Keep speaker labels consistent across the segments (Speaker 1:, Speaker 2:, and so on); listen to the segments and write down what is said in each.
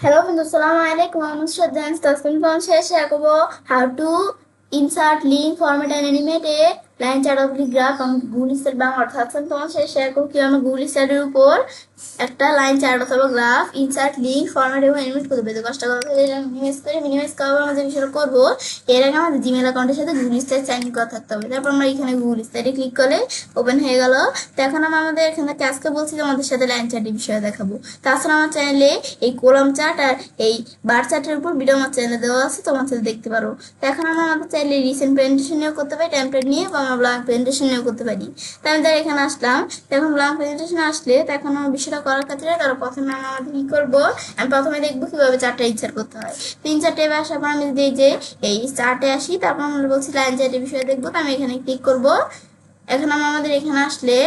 Speaker 1: Hello, Assalamu alaikum. I'm Shraddha. Tasmin from share করব how to insert link format and animate a line chart of the graph আমি Google star Bangla অর্থাৎ তোমার সাথে share করব কি আমরা গুগল স্টারের উপর একটা লাইন চার্ট অথবা গ্রাফ ইনসার্ট লিংক ফরম্যাট এবং এনিমেট করতে হবে। কষ্ট করে এটা মিনিমাইজ করার আমরা যে বিষয়টা করব এর আগে আমাদের জিমেল অ্যাকাউন্টের সাথে গুগল স্টার সাইন ইন করা থাকতে হবে। তারপর আমরা এখানে গুগল স্টারে ক্লিক করলে ওপেন হয়ে গেল। তো এখন আমরা আমাদের এখানে আজকে বলছি যে আমাদের সাথে লাইন চার্টের বিষয়ে দেখাবো। তাছাড়া আমার চ্যানেলে এই কলাম চার্ট আর এই বার চার্টের উপর ভিডিও আমার চ্যানেলে দেওয়া আছে, তোমার সাথে দেখতে পারো। তো এখন আমরা আমাদের চাইলে রিসেন্ট প্রেজেন্টেশন নিয়েও করতে পারি, টেমপ্লেট নিয়ে বা আমরা ব্ল্যাঙ্ক প্রেজেন্টেশন নিয়েও করতে পারি। তো আমি তার এখানে আসলাম। এখন ব্ল্যাঙ্ক প্রেজেন্টেশন আসলে তখন আমার বিষয়টা করার ক্ষেত্রে তারা প্রথমে আমরা আমাদের কি করবো, আমি প্রথমে দেখবো কিভাবে চার্টটা ইনসার্ট করতে হয়। তিন চারটে আসার পর আমি যদি যে এই চার্টে আসি, তারপর আমরা বলছি লাইন চার্টের বিষয়ে দেখবো। তো আমি এখানে ক্লিক করবো। এখন আমাদের এখানে আসলে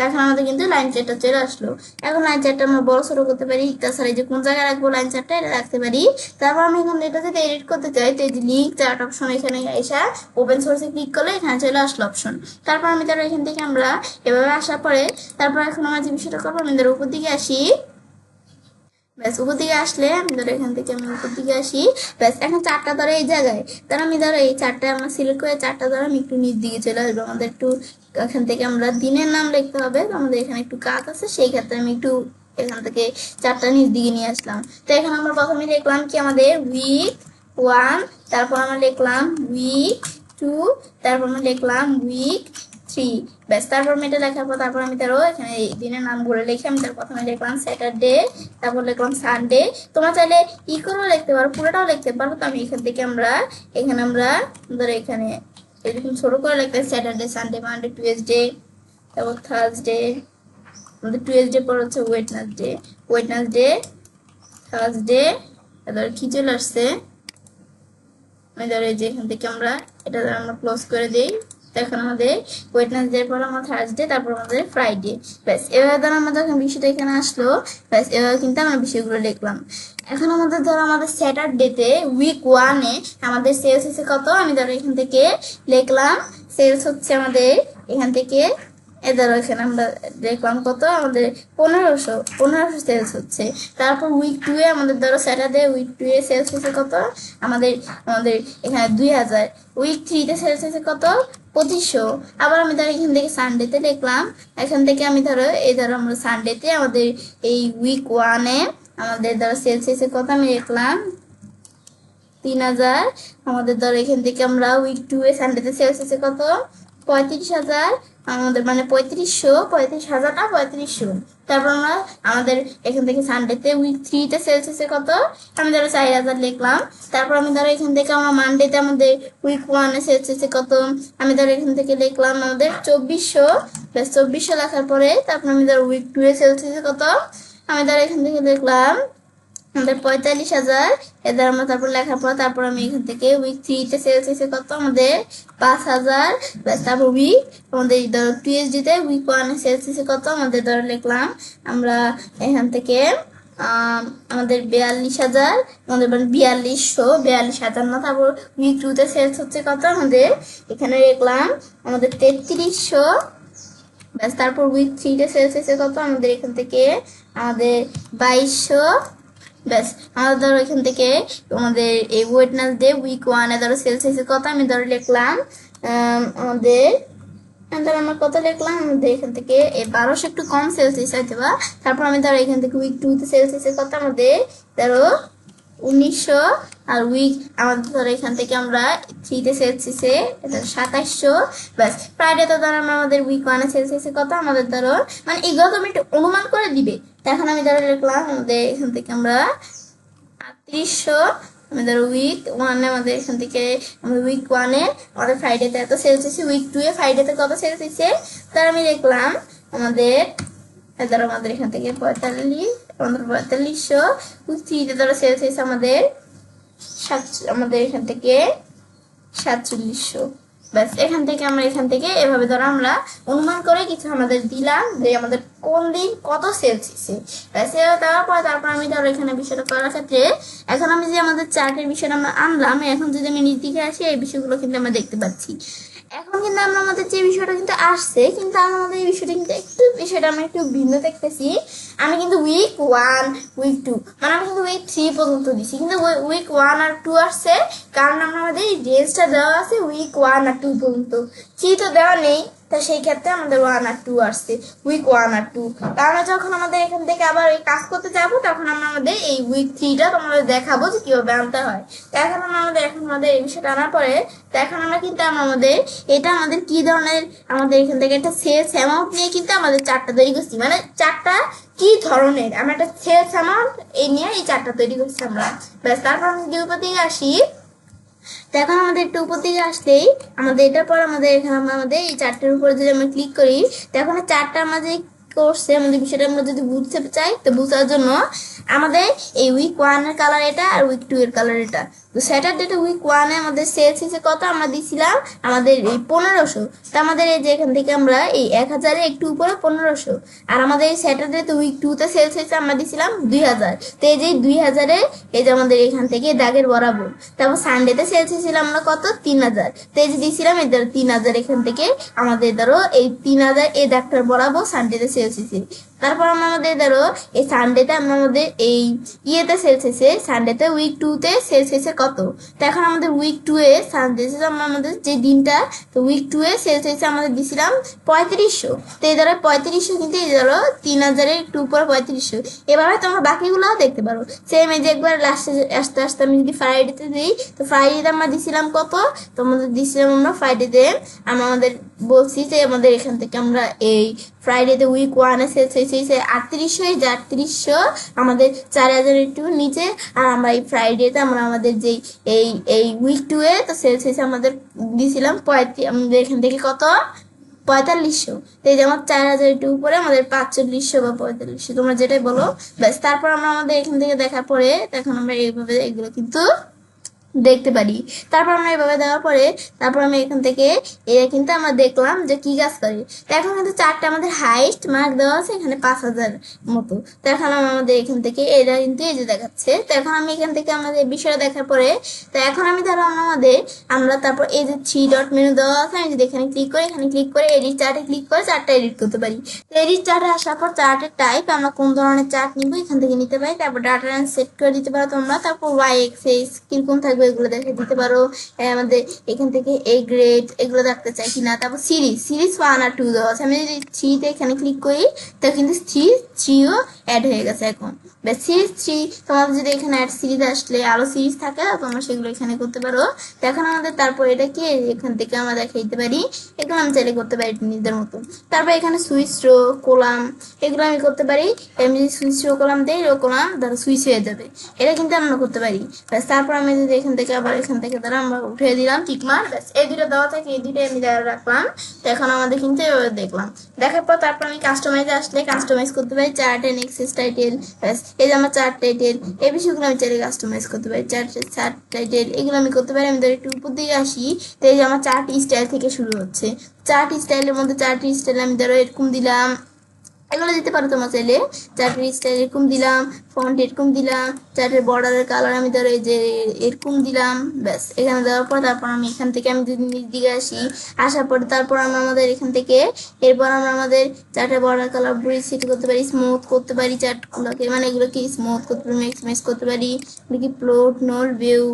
Speaker 1: এখন আমাদের কিন্তু লাইন চার্টটা চলে আসলো। এখন লাইন চার্টটা আমরা বড় ছোট করতে পারি, তাছাড়া এই যে কোন জায়গায় রাখবো লাইন চার্টটা এটা রাখতে পারি। তারপর আমি এখন এটা যদি এডিট করতে চাই, তো এই যে লিঙ্ক চার্ট অপশন এখানে এসে ওপেন সোর্সে ক্লিক করলে এখানে চলে আসলো অপশন। তারপর আমি তার এখান থেকে আমরা এভাবে আসার পরে তারপর এখন আমার যে বিষয়টা করবো, আমি উপর দিকে আসি। ব্যাস উপর দিকে আসলে আমি ধরো এখান থেকে আমি উপর দিকে আসি। ব্যাস এখন চারটা ধরে এই জায়গায়, তাহলে আমি ধরো এই চারটা আমরা সিলেক্ট করে চারটা ধরে আমি একটু নিচ দিকে চলে আসবো। আমাদের একটু এখান থেকে আমরা দিনের নাম লিখতে হবে, তো আমাদের এখানে একটু কাজ আছে, সেই ক্ষেত্রে আমি একটু এখান থেকে চারটা নিচ দিকে নিয়ে আসলাম। তো এখন আমরা প্রথমে লিখলাম কি আমাদের উইক 1, তারপর আমরা লিখলাম উইক 2, তারপর আমরা লিখলাম উইক 3। ব্যাস তারপর আমি এটা লেখার পর তারপর আমি তারও এখানে দিনের নামগুলো লিখে আমি তার প্রথমে লিখলাম স্যাটারডে, তারপর লিখলাম সানডে। তোমরা চাইলে ই করেও লিখতে পারো, পুরোটাও লিখতে পারো। তো আমি এখান থেকে আমরা ধরো এখানে এরকম ছোট করে লিখতে স্যাটারডে, সানডে, মানডে, টুয়েসডে, তারপর থার্সডে, আমাদের টুয়েসডে পর হচ্ছে ওয়েডনেসডে, থার্সডে, তারপর কি চলে আসছে আমি ধরো এই যে এখান থেকে আমরা এটা আমরা ক্লোজ করে দিই। এখন আমাদের ওয়েডনেসডে পর আমার থার্সডে, তারপর আমাদের ফ্রাইডে। ব্যাস এভাবে ধরো আমাদের যখন বিষয়টা এখানে আসলো, ব্যাস এভাবে কিন্তু আমরা বিষয়গুলো লিখলাম। এখন আমাদের ধরো আমাদের স্যাটারডেতে উইক 1-এ আমাদের সেলস হচ্ছে কত, আমি ধরো এখান থেকে লিখলাম সেলস হচ্ছে আমাদের এখান থেকে ধরো এখানে আমরা দেখলাম কত আমাদের 1500 সেলস হচ্ছে। তারপর উইক 2-এ আমাদের ধরো স্যাটারডে উইক 2-এ সেলস হচ্ছে কত আমাদের আমাদের এখানে 2000। উইক 3-তে সেলস হচ্ছে কত 2500। আবার আমি ধরো এখান থেকে সানডেতে লিখলাম। এখান থেকে আমি ধরো আমরা সানডেতে আমাদের এই উইক 1-এ আমাদের ধরো সেলস হচ্ছে কত, আমি লিখলাম 3000। আমাদের ধরো এখান থেকে আমরা উইক 2-এ সানডেতে সেলস হচ্ছে কত 35,000। আমাদের মানে 35,000 না 3500। তারপর আমরা আমাদের এখান থেকে সানডেতে উইক 3-তে সেলস হচ্ছে কত, আমি ধরো 4000 লিখলাম। তারপর আমি ধরো এখান থেকে আমার মানডেতে আমাদের উইক 1-এ সেলস হচ্ছে কত, আমি ধরো এখান থেকে লিখলাম আমাদের 2400। প্লাস 2400 লেখার পরে তারপর আমি ধরো উইক 2-এ সেলস হচ্ছে কত, আমি ধরো এখান থেকে লিখলাম আমাদের 45,000। এদের আমরা তারপর লেখার পর তারপর আমি এখান থেকে উইক 3-তে সেলস হয়েছে কত আমাদের 5,000। তারপর উইক আমাদের ধরো টিএসডিতে উইক 1-এ সেলস হয়েছে কত, আমাদের ধরো লিখলাম আমরা এখান থেকে আমাদের 42,000, আমাদের মানে 42,000 না। তারপর উইক 2-তে সেলস হচ্ছে কত আমাদের এখানে লিখলাম আমাদের 3300। ব্যাস তারপর উইক 3-তে সেলস হয়েছে কত আমাদের এখান থেকে আমাদের 2200। ব্যাস আমাদের ধরো এখান থেকে আমাদের এই ওয়েডনেসডে উইক 1-এ ধরো সেলস হয়েছে কত, আমি ধরো লিখলাম আমাদের ধরো আমরা কত লিখলাম আমাদের এখান থেকে 1200, একটু কম সেলস হয়েছে হয়তো বা। তারপর আমি ধরো এখান থেকে উইক 2-তে সেলস হয়েছে কত আমাদের ধরো 1900। আর উইক আমাদের ধরো এখান থেকে আমরা 3-তে সেলস হয়েছে 2700। ব্যাস ফ্রাইডে তো ধরো আমাদের উইক 1-এ সেলস হয়েছে কত আমাদের ধরো মানে এগুলো তুমি একটু অনুমান করে দিবে। এখন আমি ধরো লিখলাম আমাদের এখান থেকে আমরা 3800। আমি ধরো উইক 1-এ আমাদের এখান থেকে আমাদের উইক 1-এ আমাদের ফ্রাইডেতে এত সেলস হয়েছে, উইক 2-এ ফ্রাইডেতে কত সেলস হয়েছে তার আমি লিখলাম আমাদের ধরো আমাদের এখান থেকে 4500। উইক 3-তে ধরো সেলস হয়েছে আমাদের আমাদের এখান থেকে 4700। ব্যাস এখান থেকে আমরা এখান থেকে এভাবে ধরো আমরা অনুমান করে কিছু আমাদের দিলাম যে আমাদের কোন দিন কত সেলস হয়েছে। ব্যাস এভাবে দেওয়ার পর তারপর আমি ধরো এখানে বিষয়টা করার ক্ষেত্রে এখন আমি যে আমাদের চার্টের বিষয়টা আমরা আনলাম, এখন যদি আমি নিচ দিকে আসি এই বিষয়গুলো কিন্তু আমরা দেখতে পাচ্ছি। এখন কিন্তু আমরা আমাদের যে বিষয়টা কিন্তু আসছে, কিন্তু আমরা আমাদের এই বিষয়টা কিন্তু বিষয়টা আমরা একটু ভিন্ন দেখতেছি। আমি কিন্তু week 1 week 2 মানে আমি কিন্তু week 3 পর্যন্ত দিছি, কিন্তু week 1 আর 2 আসছে কারণ আমরা আমাদের এই রেঞ্জটা দেওয়া আছে week 1 আর 2 পর্যন্ত, 3 তো দেওয়া নেই। তা সেই ক্ষেত্রে আমাদের 1 আর 2 আসছে, week 1 আর 2। তা আমরা যখন আমাদের এখান থেকে আবার এই কাজ করতে যাবো তখন আমরা আমাদের এই week 3টা তোমাদের দেখাবো যে কিভাবে আনতে হয়। তো এখন আমাদের এই বিষয়টা আনার পরে তো এখন আমরা কিন্তু আমাদের এটা আমাদের কি ধরনের, আমাদের এখান থেকে একটা সেলস অ্যামাউন্ট নিয়ে কিন্তু আমাদের চারটা তৈরি করছি, মানে চারটা কি ধরনের আমরা একটা সেলস অ্যামাউন্ট এই নিয়ে এই চারটা তৈরি করছি আমরা। ব্যাস, তারপর আমি যদি উপর দিকে আসি, তো এখন আমাদের একটু উপর দিকে আসলেই আমাদের এটার পর আমাদের এখানে আমরা আমাদের এই চারটার উপরে যদি আমরা ক্লিক করি, তো এখন চারটা আমাদের করছে আমাদের বিষয়টা আমরা যদি বুঝতে চাই, তো বোঝার জন্য আমাদের এই week 1 এর কালার এটা আর week 2 এর কালার এটা। তো স্যাটারডেটা week 1 এ আমাদের সেলস হিসেবে কত আমরা দিছিলাম আমাদের এই 1500। তো আমাদের এই যে এখান থেকে আমরা এই 1000-এর একটু উপরে 1500, আর আমাদের এই স্যাটারডে তো week 2 তে সেলস হয়েছে আমরা দিছিলাম 2000। তো এই যে 2000-এ এই যে আমাদের এখান থেকে দাগের বরাবর। তারপর সানডেতে সেলস হয়েছিলাম আমরা কত 3000। তো এই যে দিছিলাম এই 3000 এখান থেকে আমাদের ধরো এই 3000 এই দাগটার বরাবর সানডেতে সেলস হয়েছে। তারপর আমরা আমাদের ধরো এই সানডেতে আমরা আমাদের এই ইয়েতে সেলস হয়েছে, সানডেতে week 2 তে সেলস হয়েছে কত। তো এখন আমাদের week 2 এ সানডে আমরা আমাদের যে দিনটা, তো week 2 এ সেলস হয়েছে আমাদের দিছিলাম 3500। তো এই ধরো 3500, কিন্তু এই ধরো 3000-এর একটু উপরে 3500। এভাবে তোমরা বাকিগুলোও দেখতে পারো সেম। এই যে একবার লাস্টে আস্তে আস্তে আমি যদি ফ্রাইডেতে দিই, তো ফ্রাইডেতে আমরা দিছিলাম কত, তোমাদের দিছিলাম আমরা ফ্রাইডেতে আমরা আমাদের বলছি যে আমাদের এখান থেকে আমরা এই ফ্রাইডেতে week 1 এ সেলস হয়েছে 3800, এই যে 3800 আমাদের 4000-এর একটু নিচে। আর আমরা এই ফ্রাইডেতে আমরা আমাদের যেই এই week 2 এ তো সেলস হয়েছে আমাদের দিয়েছিলাম আমাদের এখান থেকে কত 4500। তো এই যে আমার 4000 একটু উপরে আমাদের 4500 বা 4500 তোমরা যেটাই বলো। ব্যাস, তারপর আমরা আমাদের এখান থেকে দেখার পরে এখন আমরা এইভাবে এগুলো কিন্তু দেখতে পারি। তারপর আমরা এভাবে দেওয়ার পরে তারপর আমি এখান থেকে এটা কিন্তু আমরা দেখলাম যে কি কাজ করে। তো এখন কিন্তু চারটা আমাদের হাইস্ট মার্ক দেওয়া আছে এখানে 5000 মতো। তো এখন আমাদের এখান থেকে এটা কিন্তু এই যে দেখাচ্ছে। তো এখন আমি এখান থেকে আমাদের বিষয়টা দেখার পরে তো এখন আমি ধরো আমরা তারপর এই যে 3 ডট মেনু দেওয়া আছে, আমি যদি এখানে ক্লিক করি, এখানে ক্লিক করে এডিট চার্টে ক্লিক করে চার্টটা এডিট করতে পারি। তো এডিট চার্টে আসার পর চার্টের টাইপ আমরা কোন ধরনের চার্ট নিব এখান থেকে নিতে পারি। তারপর ডাটা সেট করে দিতে পারো তোমরা। তারপর ওয়াই এক্সিস কিরকম থাকবে এগুলো দেখে দিতে পারো। আমাদের এখান থেকে এই গ্রেড এগুলো রাখতে চাই কিনা। তারপর সিরিজ 1 আর 2 দেওয়া আছে। আমি যদি 3 তে এখানে ক্লিক করি তো কিন্তু থ্রিও অ্যাড হয়ে গেছে এখন। বা সিরিজ 3 তোমাদের যদি এখানে অ্যাড সিরিজ আসলে আরো সিরিজ থাকে তোমরা সেগুলো এখানে করতে পারো। তো এখন আমাদের তারপর এটা কি এখান থেকে আমরা দেখাই দিতে পারি, এগুলো আমি চাইলে করতে পারি নিজেদের মতো। তারপর এখানে সুইচ রো কলাম এগুলো আমি করতে পারি। আমি যদি সুইচ রো কলাম দেই, রো কলাম ধরো সুইচ হয়ে যাবে, এটা কিন্তু আমরা করতে পারি। ব্যাস, তারপর আমি যদি এখান থেকে আবার এখান থেকে ধরো আমরা উঠে দিলাম টিকমার। ব্যাস, এই দুটো দেওয়া থাকে, এই দুটো আমি রাখলাম। তো এখন আমাদের কিন্তু দেখলাম দেখার পর তারপর আমি কাস্টমাইজে আসলে কাস্টমাইজ করতে পারি চার্ট এন্ড এক্সেস টাইটেল। ব্যাস, এই যে আমার চার্ট টাইটেল এই বিষয়গুলো আমি চাইলে কাস্টমাইজ করতে পারি। চার্ট টাইটেল এগুলো আমি করতে পারি। আমি ধর একটু উপর দিকে আসি, তো এই যে আমার চার্ট স্টাইল থেকে শুরু হচ্ছে। চার্ট স্টাইলের মধ্যে চার্ট স্টাইল আমি ধরো এরকম দিলাম, এগুলো দিতে পারো তোমার চাইলে। চার্টের স্টাইল এরকম দিলাম, ফন্ট এরকম দিলাম, চার্টের বর্ডারের কালার আমি ধরো এই যে এরকম দিলাম। ব্যাস, এখানে দেওয়ার পর তারপর আমি এখান থেকে আমি যদি নিচ দিকে আসি, আসার পরে তারপর আমরা আমাদের এখান থেকে এরপর আমরা আমাদের চার্টের বর্ডার কালার ব্রিজ সেট করতে পারি, স্মুথ করতে পারি চার্টগুলোকে, মানে এগুলোকে স্মুথ করতে পারি, ম্যাক্সিমাইজ করতে পারি, কি প্লট নোট ভিউ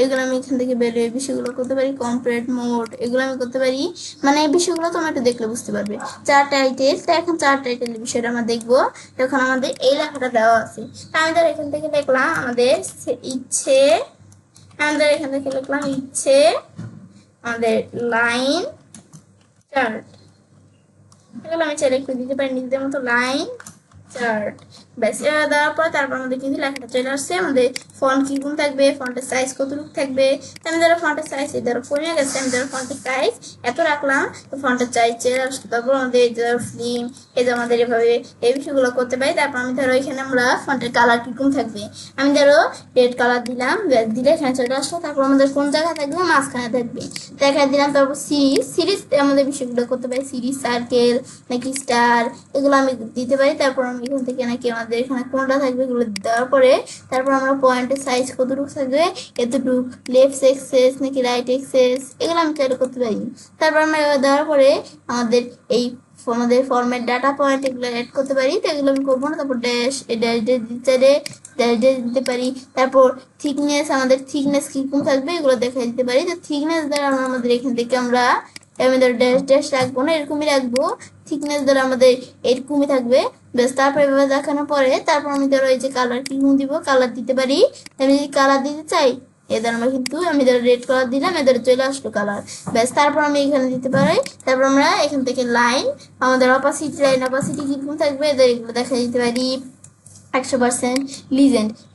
Speaker 1: এগুলো আমি এখান থেকে বের এই বিষয়গুলো করতে পারি, কম্পারেট মোড এগুলো আমি করতে পারি। মানে এই বিষয়গুলো তোমরা একটু দেখলে বুঝতে পারবে। চার্ট টাইটেল, তো এখন চার্ট টাইটেল বিষয়টা আমরা দেখবো। তখন আমাদের এই লেখাটা দেওয়া আছে, আমি ধর এখান থেকে লিখলাম আমাদের ইচ্ছে, আমাদের এখান থেকে লিখলাম ইচ্ছে আমাদের লাইন চার্ট, এগুলো আমি চাইলে একটু দিতে পারি নিজেদের মতো লাইন চার্ট। ব্যাস, এটা দেওয়ার পর তারপর আমাদের কিন্তু লেখাটা চলে আসছে। আমাদের ফন্ট কিরকম থাকবে, ফন্টের সাইজ কতটুকু থাকবে। আমি ধরো ফন্টের সাইজ ধরো কমে গেছে, আমি ধরো ফন্টের সাইজ এত রাখলাম, তো ফন্টের সাইজ চলে আসলো। তারপর আমাদের ধরো ফিল্ম এই যে আমাদের এভাবে এই বিষয়গুলো করতে পারি। তারপর আমি ধরো এখানে আমরা ফন্টের কালার কিরকম থাকবে, আমি ধরো রেড কালার দিলাম, দিলে এখানে চলে আসলো। তারপর আমাদের কোন জায়গায় থাকবে, মাঝখানে থাকবে, দেখায় দিলাম। তারপর সিরিজ আমাদের বিষয়গুলো করতে পারি, সিরিজ সার্কেল নাকি স্টার এগুলো আমি দিতে পারি। তারপর আমি এখান থেকে নাকি আমাদের আমাদের এখানে কোনটা থাকবে এগুলো দেওয়ার পরে তারপর আমরা পয়েন্টের সাইজ কতটুকু থাকবে, এতটুকু, লেফট এক্সেস নাকি রাইট এক্সেস, এগুলো আমি চাইলে করতে পারি। তারপর আমরা এগুলো দেওয়ার পরে আমাদের এই আমাদের ফর্মেট ডাটা পয়েন্ট এগুলো অ্যাড করতে পারি, তো এগুলো আমি করবো না। তারপর ড্যাশ ড্যাশ দিতে চাইলে ড্যাশ ড্যাশ দিতে পারি। তারপর থিকনেস, আমাদের থিকনেস কিরকম থাকবে এগুলো দেখাই দিতে পারি। তো থিকনেস দ্বারা আমাদের এখান থেকে আমরা ধরো ড্যাশ ড্যাশ রাখবো না, এরকমই রাখবো। থিকনেস দ্বারা আমাদের এরকমই থাকবে। বেশ, তারপর এভাবে দেখানোর পরে তারপর আমি ধরো এই যে কালার কিরকম দিব, কালার দিতে পারি। আমি যদি কালার দিতে চাই এদের আমরা কিন্তু আমি ধরো রেড কালার দিলাম, এদের চলে আসলো কালার। ব্যাস, তারপর আমি এখানে দিতে পারি। তারপর আমরা এখান থেকে লাইন, আমাদের অপাসিটি লাইন অপাসিটি কিরকম থাকবে এদের এগুলো দেখা দিতে পারি 100%।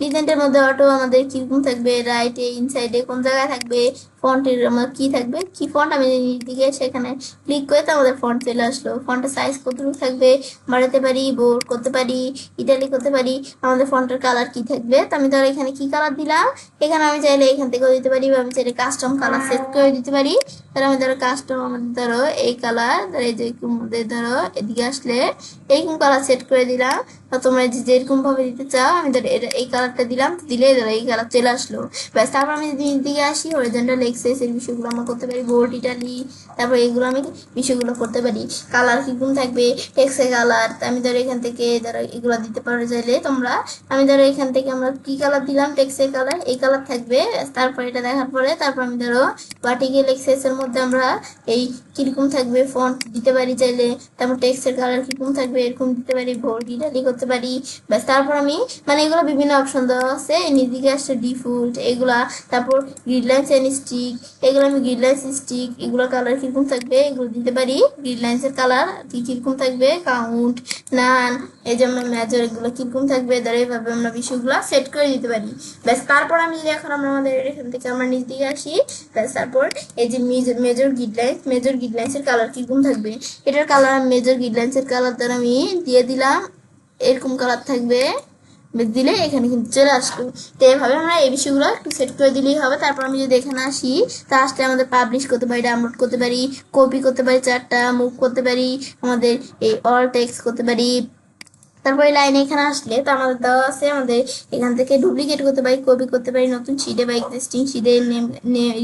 Speaker 1: লিজেন্ডের মধ্যে অটো আমাদের কিরকম থাকবে, রাইটে ইনসাইডে কোন জায়গায় থাকবে, ফন্টের আমার কি থাকবে, কি ফন্ট, আমি দিকে সেখানে ক্লিক করে তো আমাদের ফন্ট চলে আসলো। ফন্টের সাইজ কতটুকু থাকবে বাড়াতে পারি, বোল্ড করতে পারি, ইটালি করতে পারি। আমাদের ফন্টের কালার কি থাকবে, তো আমি ধরো এখানে কি কালার দিলাম, এখানে আমি চাইলে এখান থেকেও দিতে পারি, বা আমি চাইলে কাস্টম কালার সেট করে দিতে পারি। তাহলে আমি ধরো কাস্টম আমাদের ধরো এই কালার, এই যে ধরো এদিকে আসলে এইরকম কালার সেট করে দিলাম। বা তোমরা যেরকম ভাবে দিতে চাও, আমি ধরো এই কালারটা দিলাম, দিলে ধরো এই কালার চলে আসলো। ব্যাস, তারপর আমি যদি দিকে আসি হরিজন্টাল এক্সেস এর বিষয়গুলো আমরা করতে পারি, বোল্ড ইটালি, তারপর এগুলো আমি বিষয়গুলো করতে পারি। কালার কিরকম থাকবে, টেক্সে কালার, আমি ধরো এখান থেকে ধরো এগুলো দিতে পারো চাইলে তোমরা। আমি ধরো এখান থেকে আমরা কি কালার দিলাম, টেক্সে কালার, এই কালার থাকবে। তারপর এটা দেখার পরে তারপর আমি ধরো ভার্টিক্যাল এক্সেস এর মধ্যে আমরা এই কিরকম থাকবে ফন্ট দিতে পারি চাইলে। তারপর টেক্সটের কালার কিরকম থাকবে এরকম দিতে পারি, বোল্ড ইটালি করতে পারি। ব্যাস, তারপর আমি মানে এগুলো বিভিন্ন অপশন দেওয়া আছে, নিদিকে আসছে ডিফল্ট এগুলা। তারপর গ্রিডলাইন্স এন্ড স্টিক, এগুলো আমি গ্রিডলাইন্স স্টিক এগুলো কালার কিরকম থাকবে এগুলো দিতে পারি। গ্রিডলাইন্স এর কালার কিরকম থাকবে, কাউন্ট, নান, এই যে আমরা মেজর এগুলো কিরকম থাকবে, ধরো এইভাবে আমরা বিষয়গুলো সেট করে দিতে পারি। ব্যাস, তারপর আমি যদি এখন আমরা আমাদের এখান থেকে আমরা নিচ দিকে আসি, ব্যাস তারপর এই যে মেজর গ্রিডলাইন্স এর কালার কিরকম থাকবে, এটার কালার মেজর গ্রিডলাইন্স এর কালার দ্বারা আমি দিয়ে দিলাম, এরকম কালার থাকবে। দিলে এখানে কিন্তু চলে আসলো। তো এইভাবে আমরা এই বিষয়গুলো একটু সেট করে দিলেই হবে। তারপর আমি যদি এখানে আসি, তা আসলে আমাদের পাবলিশ করতে পারি, ডাউনলোড করতে পারি, কপি করতে পারি, চারটা মুভ করতে পারি, আমাদের এই অল টেক্সট করতে পারি। তারপরে লাইনে এখানে আসলে তো আমাদের দেওয়া আছে, আমাদের এখান থেকে ডুপ্লিকেট করতে পারি, কপি করতে পারি, নতুন শিটে বা এক্সিস্টিং শিটে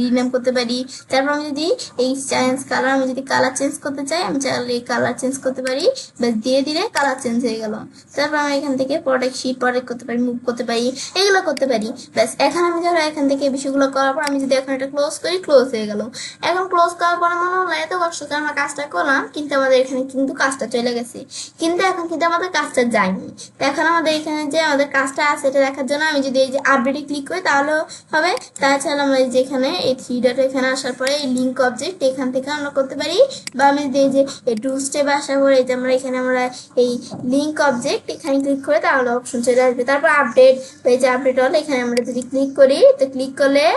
Speaker 1: রিনেম করতে পারি। তারপর আমি যদি এই চেঞ্জ কালার, আমি যদি কালার চেঞ্জ করতে চাই, আমি চাইলে এই কালার চেঞ্জ করতে পারি, ব্যাস দিয়ে দিলে কালার চেঞ্জ হয়ে গেল। তারপর আমি এখান থেকে প্রোডাক্ট শিট প্রোডাক্ট করতে পারি, মুভ করতে পারি, এগুলো করতে পারি। ব্যাস, এখন আমি ধরো এখান থেকে বিষয়গুলো করার পর আমি যদি এখন এটা ক্লোজ করি, ক্লোজ হয়ে গেল। এখন ক্লোজ করার পরে মনে হলো এত কষ্ট করে আমরা কাজটা করলাম, কিন্তু আমাদের এখানে কিন্তু কাজটা চলে গেছে, কিন্তু এখন কিন্তু আমাদের কাজটা যায়নি। তো এখন আমাদের এখানে যে আমাদের কাজটা আছে এটা দেখার জন্য আমি যদি এই যে আপডেটে ক্লিক করি তাহলেও হবে। তাছাড়া আমরা এই যে এখানে এই থ্রি ডট এখানে আসার পরে এই লিঙ্ক অবজেক্ট এখান থেকে আমরা করতে পারি, বা আমি যদি এই যে এই টু স্টেপ আসার পরে এই যে আমরা এখানে আমরা এই লিঙ্ক অবজেক্ট এখানে ক্লিক করে তাহলে অপশন চলে আসবে। তারপর আপডেট, এই যে আপডেট হল এখানে আমরা যদি ক্লিক করি, তো ক্লিক করলে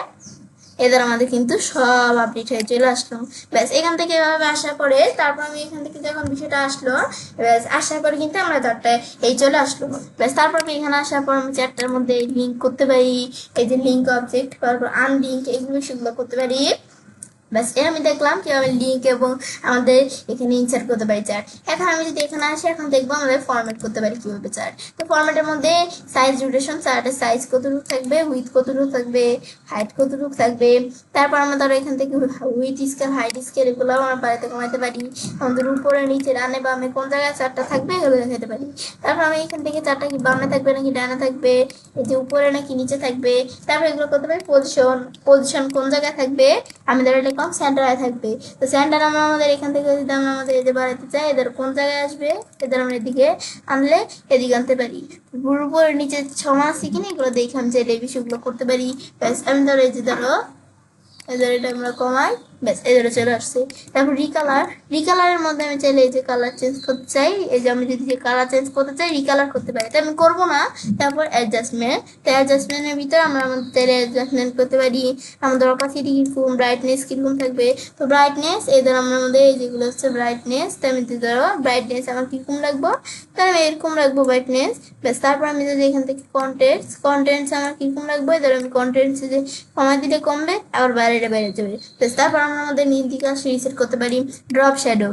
Speaker 1: এদের আমাদের কিন্তু সব আপডেট হয়ে চলে আসলো। ব্যাস, এখান থেকে এভাবে আসার পরে তারপর আমি এখান থেকে যখন বিষয়টা আসলো, ব্যাস আসার পরে কিন্তু আমরা চারটায় এই চলে আসলো। ব্যাস, তারপর আমি এখানে আসার পর আমি চারটার মধ্যে লিঙ্ক করতে পারি, এই যে লিঙ্ক অবজেক্ট, তারপর আনলিঙ্ক, এগুলো সেগুলো করতে পারি। ব্যাস, আমি দেখলাম কিভাবে লিঙ্ক এবং আমাদের এখানে ইনসার্ট করতে পারি চার্ট। এখন আমি যদি এখানে আসি, এখন দেখবো আমাদের ফরম্যাট করতে পারি কিভাবে চার্ট। তো ফরম্যাটের মধ্যে সাইজ রোটেশন, চার্টের সাইজ কতটুকু থাকবে, উইথ কতটুকু থাকবে, হাইট কতটুকু থাকবে। তারপর আমরা ধরো এখান থেকে উইথ স্কেল, হাইট স্কেল এগুলো আমরা বাড়াতে কমাতে পারি। আমাদের উপরে নিচে ডানে বামে কোন জায়গায় চারটা থাকবে এগুলো দেখাতে পারি। তারপর আমি এখান থেকে চারটা কি বামে থাকবে নাকি ডানে থাকবে, এই যে উপরে নাকি নিচে থাকবে, তারপর এগুলো করতে পারি। পজিশন কোন জায়গায় থাকবে, আমি ধরো এটা কম সেন্টারে থাকবে। তো সেন্টার আমরা আমাদের এখান থেকে যদি আমরা আমাদের এদের বাড়াতে চাই, এদের কোন জায়গায় আসবে, এদের আমরা এদিকে আনলে এদিকে আনতে পারি। উপরে নিচে সমান আছে কিনা এগুলো দেখে আমি চাইলে এই বিষয়গুলো করতে পারি। ব্যাস, আমি ধরো এই যে ধরো এদের এটা আমরা কমাই, ব্যাস এদের চলে আসছে। তারপর রিকালারের মধ্যে আমি চাইলে এই যে কালার চেঞ্জ করতে চাই, এই যে আমি যদি যে কালার চেঞ্জ করতে চাই রিকালার করতে পারি, তাই আমি করবো না। তারপর অ্যাডজাস্টমেন্ট, তো অ্যাডজাস্টমেন্টের ভিতরে আমরা আমাদের চাইলে অ্যাডজাস্টমেন্ট করতে পারি, আমাদের অপাসিটি কিরকম, ব্রাইটনেস কিরকম থাকবে। তো ব্রাইটনেস এই ধরো আমরা আমাদের এই যেগুলো হচ্ছে ব্রাইটনেস, তো আমি ধরো ব্রাইটনেস আমার কিরকম রাখবো, তো আমি এরকম রাখবো ব্রাইটনেস। ব্যাস, তারপর আমি যদি এখান থেকে কন্টেন্টস আমার কিরকম রাখবো, ধরো আমি কন্টেন্টস যে কমাই দিলে কমবে, আবার বাইরে যাবে। তারপর আমরা আমাদের নীল দিকে রিসেট করতে পারি। ড্রপ শ্যাডো,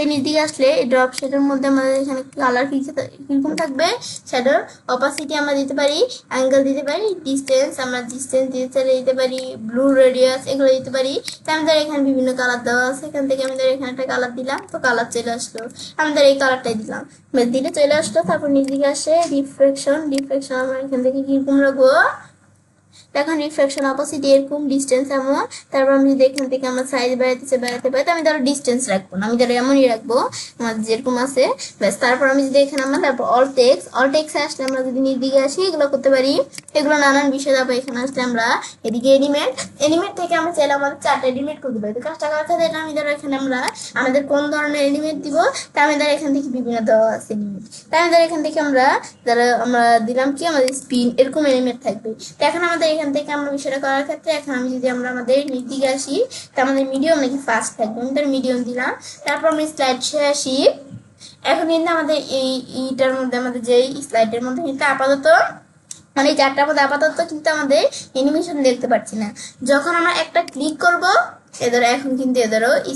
Speaker 1: এই নিচ দিকে আসলে এই ড্রপ শেডের মধ্যে আমাদের এখানে কালার কিরকম থাকবে, শ্যাডোর অপাসিটি আমরা দিতে পারি, অ্যাঙ্গেল দিতে পারি, ডিস্টেন্স আমরা ডিস্টেন্স দিতে পারি, ব্লু রেডিয়াস এগুলো দিতে পারি। তো আমাদের এখানে বিভিন্ন কালার দেওয়া আছে, এখান থেকে আমাদের এখানে একটা কালার দিলাম, তো কালার চলে আসলো, আমাদের এই কালারটাই দিলাম, দিলে চলে আসলো। তারপর নিচ দিকে আসে রিফ্লেকশন আমরা এখান থেকে কিরকম রাখবো, এখন রিফ্লেকশন অপোজিট এরকম, ডিস্টেন্স এমন। তারপর আমি যদি এখান থেকে আমরা সাইজ বাড়াতে পারি, তো আমি ধরো ডিস্টেন্স রাখবো না, আমি ধরো এমনই রাখবো আমার যেরকম আছে ব্যাস। তারপর আমি যদি এখানে আমরা তারপর অল টেক্সে আসলে আমরা যদি নিচ দিকে আসি এগুলো করতে পারি, এগুলো নানান বিষয়। তারপর এখানে আসলে আমরা এদিকে এনিমেট থেকে আমরা চাইলে আমাদের 4টা এনিমেট করতে পারি। তো কাজটা করার সাথে এটা আমি ধরো এখানে আমরা আমাদের কোন ধরনের এনিমেট দিব, তা আমি ধরো এখান থেকে বিভিন্ন দেওয়া আছে এনিমেট, তাই আমি ধরো এখান থেকে আমরা দিলাম কি আমাদের স্পিন এরকম এনিমেট থাকবে। তো এখন আমাদের এখান থেকে আমরা বিষয়টা করার ক্ষেত্রে এখন আমি যদি আমরা আমাদের নিচ দিকে আসি, তা আমাদের মিডিয়াম নাকি ফাস্ট থাকবে, আমি তার মিডিয়াম দিলাম। তারপর আমি স্লাইড শেষে আসি, এখন কিন্তু আমাদের এইটার মধ্যে আমাদের যে স্লাইডের মধ্যে কিন্তু আপাতত মানে এই 4টার মধ্যে আপাতত কিন্তু আমাদের অ্যানিমেশন দেখতে পাচ্ছি না। যখন আমরা একটা ক্লিক করব এখন কিন্তু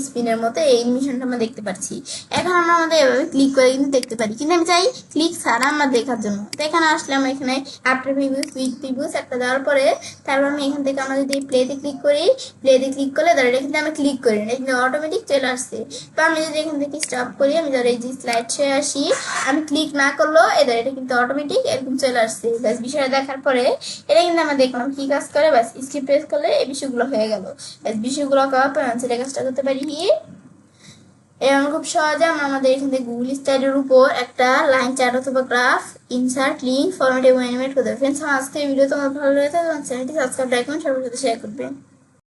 Speaker 1: স্পিনের মতো এই অ্যানিমেশনটা আমরা দেখতে পাচ্ছি। এখন আমরা আমাদের এভাবে ক্লিক করে কিন্তু দেখতে পারি, কিন্তু আমি চাই ক্লিক ছাড়া আমরা দেখার জন্য। তো এখানে আসলে আমরা এখানে আফটার প্রিভিউস একটা দেওয়ার পরে তারপর আমি এখান থেকে আমরা যদি প্লেতে ক্লিক করি, প্লেতে ক্লিক করলে এটা কিন্তু আমি ক্লিক করি না, এখানে অটোমেটিক চলে আসছে। তো আমি যদি এখান থেকে স্টপ করি, আমি এই যে স্লাইড শেষে আসি, আমি ক্লিক না করলেও এটা কিন্তু অটোমেটিক এরকম চলে আসছে। ব্যাস বিষয়টা দেখার পরে এটা কিন্তু আমরা দেখলাম কি কাজ করে, ব্যাস স্কিপ প্রেস করলে এই বিষয়গুলো হয়ে গেল। ব্যাস বিষয়গুলো করার পর সেটা কাজটা করতে পারি কি এবং খুব সহজে আমরা আমাদের এখান থেকে গুগল স্টাইলের উপর একটা লাইন চার্ট অথবা গ্রাফ ইনসার্ট লিঙ্ক ফরম্যাট এবং অ্যানিমেট করতে পারি। ফ্রেন্ডস, আমার আজকের ভিডিও তোমার ভালো লেগেছে তোমার চ্যানেলটি সাবস্ক্রাইব রাখবেন, সবার সাথে শেয়ার করবেন।